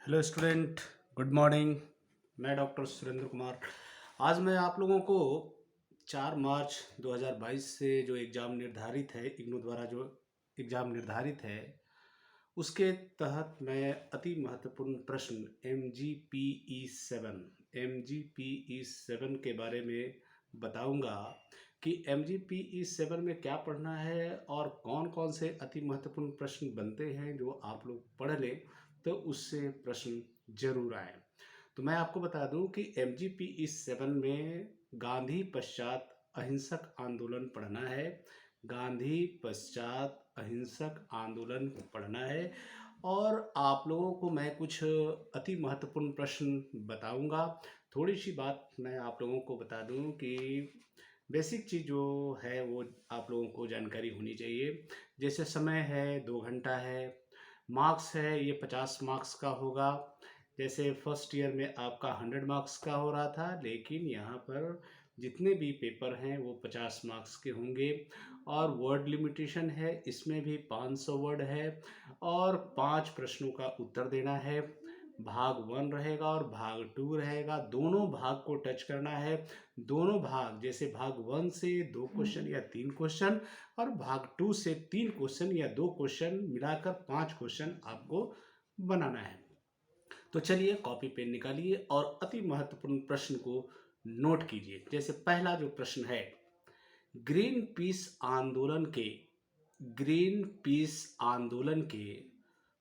Hello student, good morning. मैं doctor Surendra Kumar. आज मैं आप लोगों को 4 मार्च 2022 से जो एग्ज़ाम निर्धारित है, इग्नू द्वारा जो एग्ज़ाम निर्धारित है, उसके तहत मैं अति महत्वपूर्ण प्रश्न एम जी पी ई 7 के बारे में बताऊंगा कि एम जी पी ई 7 में क्या पढ़ना है और कौन कौन से अति महत्वपूर्ण प्रश्न बनते हैं जो आप लोग पढ़ लें तो उससे प्रश्न जरूर आए। तो मैं आपको बता दूं कि एम जी पी ई 7 में गांधी पश्चात अहिंसक आंदोलन पढ़ना है। गांधी पश्चात अहिंसक आंदोलन पढ़ना है और आप लोगों को मैं कुछ अति महत्वपूर्ण प्रश्न बताऊंगा। थोड़ी सी बात मैं आप लोगों को बता दूं कि बेसिक चीज़ जो है वो आप लोगों को जानकारी होनी चाहिए। जैसे समय है 2 घंटा है, मार्क्स है ये 50 मार्क्स का होगा। जैसे फर्स्ट ईयर में आपका 100 मार्क्स का हो रहा था, लेकिन यहाँ पर जितने भी पेपर हैं वो 50 मार्क्स के होंगे। और वर्ड लिमिटेशन है, इसमें भी 500 वर्ड है और 5 प्रश्नों का उत्तर देना है। भाग 1 रहेगा और भाग 2 रहेगा, दोनों भाग को टच करना है। दोनों भाग जैसे भाग 1 से 2 क्वेश्चन या 3 क्वेश्चन और भाग 2 से 3 क्वेश्चन या 2 क्वेश्चन मिलाकर 5 क्वेश्चन आपको बनाना है। तो चलिए कॉपी पेन निकालिए और अति महत्वपूर्ण प्रश्न को नोट कीजिए। जैसे पहला जो प्रश्न है, ग्रीन पीस आंदोलन के ग्रीन पीस आंदोलन के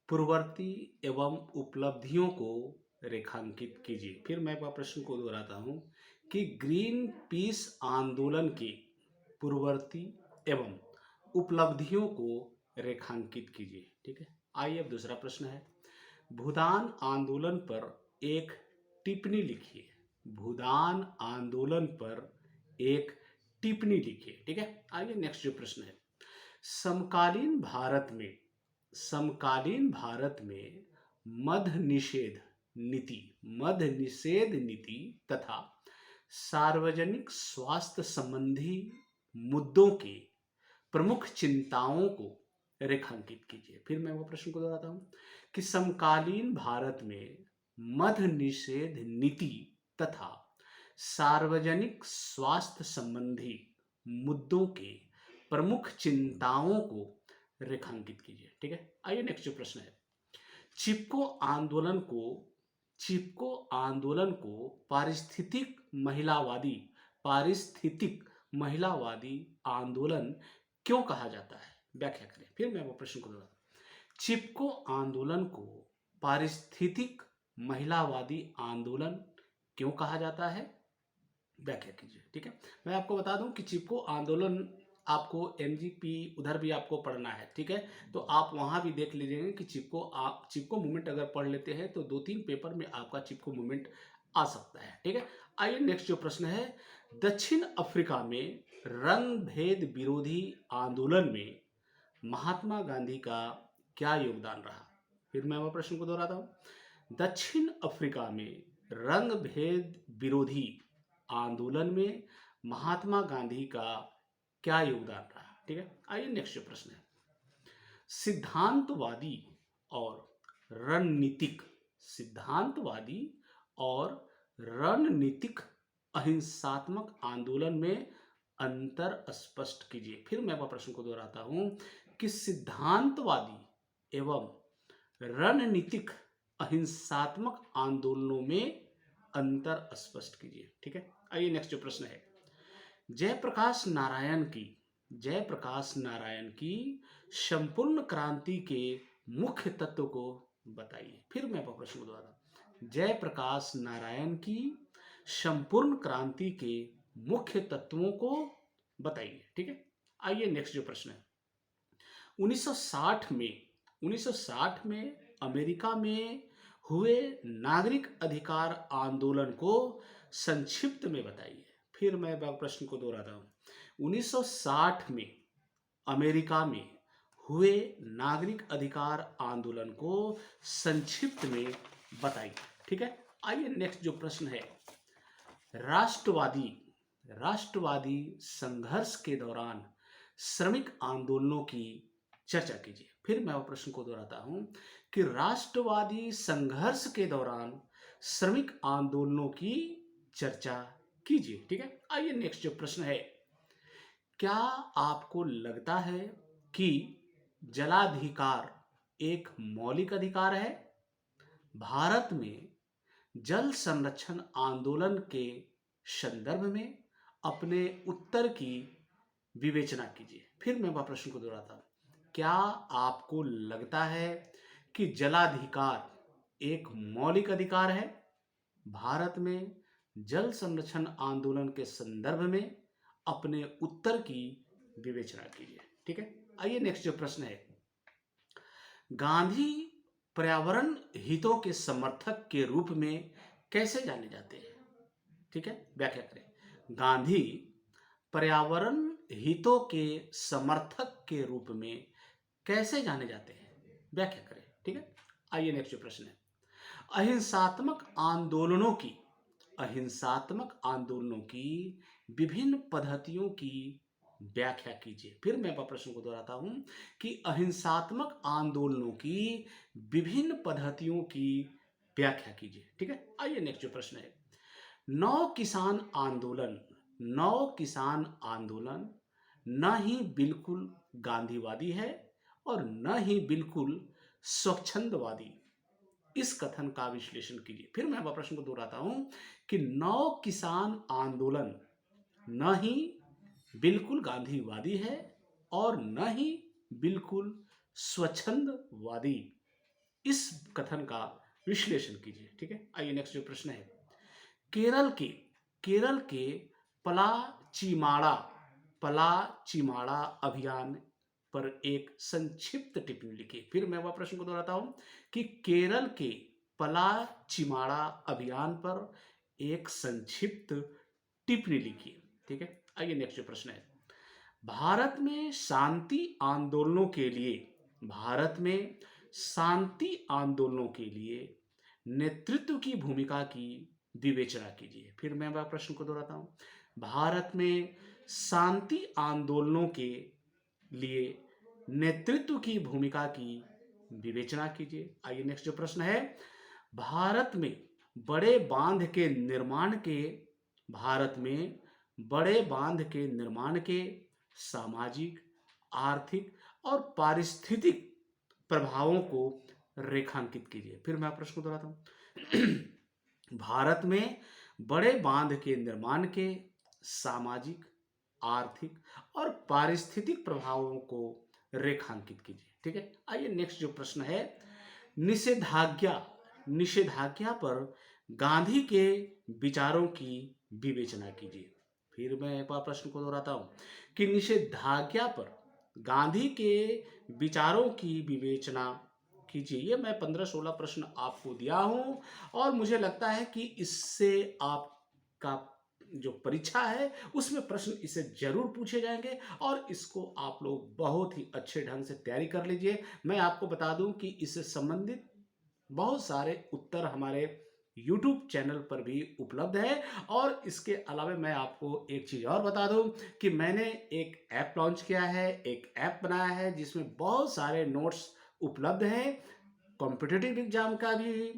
पूर्ववर्ती एवं उपलब्धियों को रेखांकित कीजिए। फिर मैं प्रश्न को दोहराता हूं कि ग्रीन पीस आंदोलन के पूर्ववर्ती एवं उपलब्धियों को रेखांकित कीजिए। ठीक है, आइए अब दूसरा प्रश्न है, भूदान आंदोलन पर एक टिप्पणी लिखिए। भूदान आंदोलन पर एक टिप्पणी लिखिए। ठीक है, आइए नेक्स्ट जो प्रश्न है, समकालीन भारत में समकालीन भारत में मद्य निषेध नीति तथा सार्वजनिक स्वास्थ्य संबंधी मुद्दों के प्रमुख चिंताओं को रेखांकित कीजिए। फिर मैं वो प्रश्न को दोहराता हूं कि समकालीन भारत में मद्य निषेध नीति तथा सार्वजनिक स्वास्थ्य संबंधी मुद्दों के प्रमुख चिंताओं को रेखांकित कीजिए। ठीक है, आइए नेक्स्ट जो प्रश्न है, चिपको आंदोलन को चिपको आंदोलन को पारिस्थितिक महिलावादी आंदोलन क्यों कहा जाता है, व्याख्या करें। फिर मैं वो प्रश्न को दोहराता हूं, चिपको आंदोलन को पारिस्थितिक महिलावादी आंदोलन क्यों कहा जाता है, व्याख्या कीजिए। ठीक है, मैं आपको बता दूं कि चिपको आंदोलन आपको एमजीपी उधर भी आपको पढ़ना है। ठीक है, तो आप वहां भी देख लीजिएगा कि चिपको मूवमेंट अगर पढ़ लेते हैं तो 2-3 पेपर में आपका चिपको मूवमेंट आ सकता है। ठीक है, आइए नेक्स्ट जो प्रश्न है, दक्षिण अफ्रीका में रंग भेद विरोधी आंदोलन में महात्मा गांधी का क्या योगदान रहा। फिर मैं वह प्रश्न को दोहराता हूं, दक्षिण अफ्रीका में रंग भेद विरोधी आंदोलन में महात्मा गांधी का क्या योगदान रहा। ठीक है, आइए नेक्स्ट जो प्रश्न है, सिद्धांतवादी और रणनीतिक सिद्धांतवादी और रणनीतिक अहिंसात्मक आंदोलन में अंतर स्पष्ट कीजिए। फिर मैं वह प्रश्न को दोहराता हूं कि सिद्धांतवादी एवं रणनीतिक अहिंसात्मक आंदोलनों में अंतर स्पष्ट कीजिए। ठीक है, आइए नेक्स्ट जो प्रश्न है, जयप्रकाश नारायण की संपूर्ण क्रांति के मुख्य तत्व को बताइए। फिर मैं प्रश्न दोहराता, जयप्रकाश नारायण की संपूर्ण क्रांति के मुख्य तत्वों को बताइए। ठीक है, आइए नेक्स्ट जो प्रश्न है, 1960 में अमेरिका में हुए नागरिक अधिकार आंदोलन को संक्षिप्त में बताइए। फिर मैं प्रश्न को दोहराता हूं, 1960 में अमेरिका में हुए नागरिक अधिकार आंदोलन को संक्षिप्त में बताइए। ठीक है, आइए नेक्स्ट जो प्रश्न है, राष्ट्रवादी संघर्ष के दौरान श्रमिक आंदोलनों की चर्चा कीजिए। फिर मैं प्रश्न को दोहराता हूं कि राष्ट्रवादी संघर्ष के दौरान श्रमिक आंदोलनों की चर्चा कीजिए। ठीक है, आइए नेक्स्ट जो प्रश्न है, क्या आपको लगता है कि जलाधिकार एक मौलिक अधिकार है? भारत में जल संरक्षण आंदोलन के संदर्भ में अपने उत्तर की विवेचना कीजिए। फिर मैं वह प्रश्न को दोहराता हूं, क्या आपको लगता है कि जलाधिकार एक मौलिक अधिकार है? भारत में जल संरक्षण आंदोलन के संदर्भ में अपने उत्तर की विवेचना कीजिए। ठीक है, आइए नेक्स्ट जो प्रश्न है, गांधी पर्यावरण हितों के समर्थक के रूप में कैसे जाने जाते हैं? ठीक है, व्याख्या करें। गांधी पर्यावरण हितों के समर्थक के रूप में कैसे जाने जाते हैं? व्याख्या करें। ठीक है, आइए नेक्स्ट जो प्रश्न है, अहिंसात्मक आंदोलनों की विभिन्न पद्धतियों की व्याख्या कीजिए। फिर मैं प्रश्न को दोहराता हूं कि अहिंसात्मक आंदोलनों की विभिन्न पद्धतियों की व्याख्या कीजिए। ठीक है, आइए नेक्स्ट जो प्रश्न है, नौ किसान आंदोलन न ही बिल्कुल गांधीवादी है और न ही बिल्कुल स्वच्छंदवादी, इस कथन का विश्लेषण कीजिए। फिर मैं प्रश्न को दोहराता हूं कि नौ किसान आंदोलन न ही बिल्कुल गांधीवादी है और न ही बिल्कुल स्वच्छंदवादी, इस कथन का विश्लेषण कीजिए। ठीक है, आइए नेक्स्ट जो प्रश्न है, केरल के पलाचीमाड़ा पलाचीमाड़ा अभियान पर एक संक्षिप्त टिप्पणी लिखिए। फिर मैं वह प्रश्न को दोहराता हूं कि केरल के पलाचीमाड़ा अभियान पर एक संक्षिप्त टिप्पणी लिखिए। ठीक है, आइए नेक्स्ट जो प्रश्न है, भारत में शांति आंदोलनों के लिए नेतृत्व की भूमिका की विवेचना कीजिए। फिर मैं वह प्रश्न को दोहराता हूं, भारत में शांति आंदोलनों के लिए नेतृत्व की भूमिका की विवेचना कीजिए। आइए नेक्स्ट जो प्रश्न है, भारत में बड़े बांध के निर्माण के सामाजिक, आर्थिक और पारिस्थितिक प्रभावों को रेखांकित कीजिए। फिर मैं प्रश्न दोहराता हूं, भारत में बड़े बांध के निर्माण के सामाजिक, आर्थिक और पारिस्थितिक प्रभावों को रेखांकित कीजिए। ठीक है, आइए नेक्स्ट जो प्रश्न है, निषेधाज्ञा पर गांधी के विचारों की विवेचना कीजिए। फिर मैं प्रश्न को दोहराता हूं कि निषेधाज्ञा पर गांधी के विचारों की विवेचना कीजिए। ये मैं 15-16 प्रश्न आपको दिया हूं और मुझे लगता है कि इससे आपका जो परीक्षा है उसमें प्रश्न इससे जरूर पूछे जाएंगे और इसको आप लोग बहुत ही अच्छे ढंग से तैयारी कर लीजिए। मैं आपको बता दूं कि इससे संबंधित बहुत सारे उत्तर हमारे YouTube चैनल पर भी उपलब्ध है और इसके अलावा मैं आपको एक चीज़ और बता दूं कि मैंने एक ऐप लॉन्च किया है, एक ऐप बनाया है जिसमें बहुत सारे नोट्स उपलब्ध हैं, कॉम्पिटिटिव एग्जाम का भी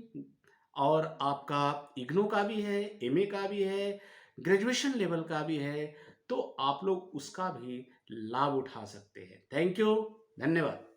और आपका इग्नू का भी है, एमए का भी है, ग्रेजुएशन लेवल का भी है, तो आप लोग उसका भी लाभ उठा सकते हैं। थैंक यू, धन्यवाद।